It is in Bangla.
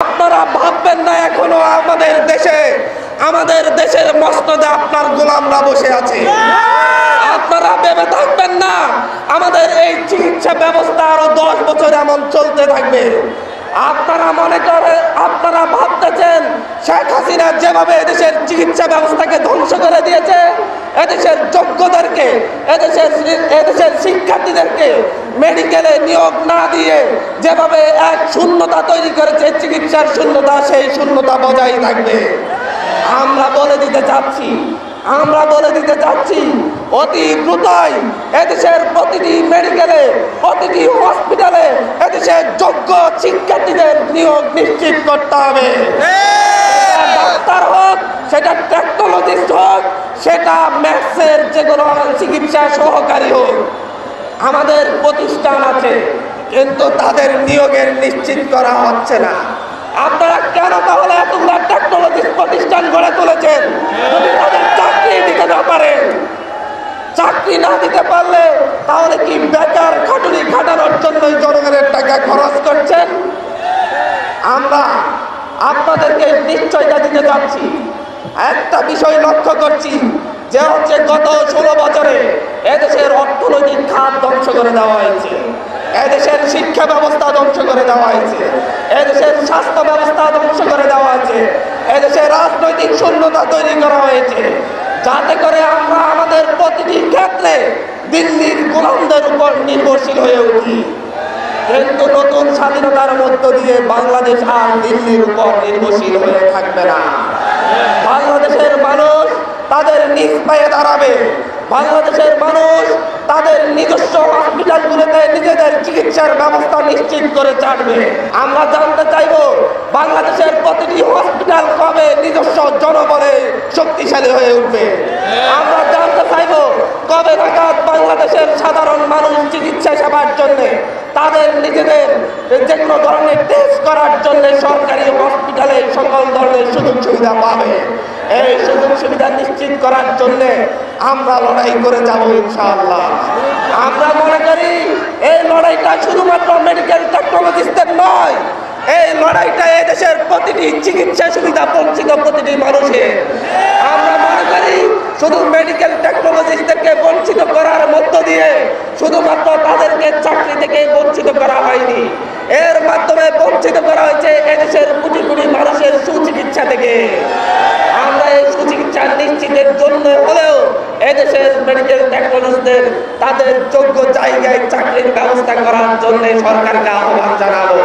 আপনারা ভাববেন না এখনো আমাদের দেশের মসনদে আপনার গোলামরা বসে আছে। আপনারা ভেবে থাকবেন না আমাদের এই চিকিৎসা ব্যবস্থা আরো 10 বছর এমন চলতে থাকবে। আপনারা ভাবতেছেন শেখ হাসিনা যেভাবে এদেশের চিকিৎসা ব্যবস্থাকে ধ্বংস করে দিয়েছে, এদেশের যোগ্যদেরকে, এদেশের শিক্ষার্থীদেরকে মেডিকেলে নিয়োগ না দিয়ে যেভাবে এক শূন্যতা তৈরি করেছে, চিকিৎসার শূন্যতা, সেই শূন্যতা বজায় থাকবে। আমরা বলে দিতে চাচ্ছি অতি দ্রুতই এদেশের প্রতিটি মেডিকেলে, প্রতিটি হসপিটালে এদেশের যোগ্য শিক্ষার্থীদের নিয়োগ নিশ্চিত করতে হবে। ডাক্তার হোক, সেটা টেকনোলজিস্ট হোক, সেটা ম্যাথসের যে কোনো চিকিৎসা সহকারী হোক। আমাদের প্রতিষ্ঠান আছে কিন্তু তাদের নিয়োগের নিশ্চিত করা হচ্ছে না। আপনারা কেন তাহলে এতগুলো টেকনোলজিস্ট প্রতিষ্ঠান গড়ে তুলেছেন যদি তাদের চাকরি দিতে না পারেন? চাকরি না দিতে পারলে তাহলে কি বেকার খাটুনি খাটানোর জন্যই জনগণের টাকা খরচ করছেন? আমরা আপনাদেরকে নিশ্চয়তা দিতে যাচ্ছি, একটা বিষয় লক্ষ্য করছি যে হচ্ছে গত 16 বছরে এদেশের অর্থনৈতিক খাত ধ্বংস করে দেওয়া হয়েছে, এদেশের শিক্ষা ব্যবস্থা ধ্বংস করে দেওয়া হয়েছে, এদেশের স্বাস্থ্য ব্যবস্থা ধ্বংস করে দেওয়া হয়েছে, এদেশের রাজনৈতিক শূন্যতা তৈরি করা হয়েছে, যাতে করে আমরা আমাদের প্রতিটি ক্ষেত্রে দিল্লির গোলামদের উপর নির্ভরশীল হয়ে উঠি। কিন্তু নতুন স্বাধীনতার মধ্য দিয়ে বাংলাদেশ আর দিল্লির উপর নির্ভরশীল হয়ে থাকবে না। বাংলাদেশের মানুষ তাদের নিজ পায়ে দাঁড়াবে। বাংলাদেশের মানুষ তাদের নিজস্ব হসপিটালগুলোতে নিজেদের চিকিৎসার ব্যবস্থা নিশ্চিত করে ছাড়বে। আমরা জানতে চাইব বাংলাদেশের প্রতিটি হসপিটাল কবে নিজস্ব জনবলে শক্তিশালী হয়ে উঠবে। আমরা জানতে চাইব কবে নাগাদ বাংলাদেশের সাধারণ মানুষ চিকিৎসা সেবার জন্য তাদের নিজেদের যে কোনো ধরনের টেস্ট করার জন্য সরকারি হসপিটালে সকল ধরনের সুযোগ সুবিধা পাবে। এই সুযোগ সুবিধা নিশ্চিত করার জন্য আমরা লড়াই করে যাব ইনশাআল্লাহ। আমরা মনে করি এই লড়াইটা শুধুমাত্র মেডিকেল টেকনোলজিস্টদের নয়, এই লড়াইটা এদেশের প্রতিটি চিকিৎসা সুবিধা বঞ্চিত প্রতিটি মানুষের। আমরা মনে করি শুধু মেডিকেল টেকনোলজিস্টদেরকে বঞ্চিত করার মধ্য দিয়ে শুধুমাত্র তাদেরকে চাকরি থেকে বঞ্চিত করা হয়নি, এর মাধ্যমে বঞ্চিত করা হয়েছে এদেশের কোটি কোটি মানুষের সুচিকিৎসা থেকে। আমরা এই সুচিকিৎসা নিশ্চিতের জন্য হলেও এদেশের মেডিকেল টেকনোলজিস্টদের তাদের যোগ্য জায়গায় চাকরির ব্যবস্থা করার জন্য সরকারকে আহ্বান জানাবো।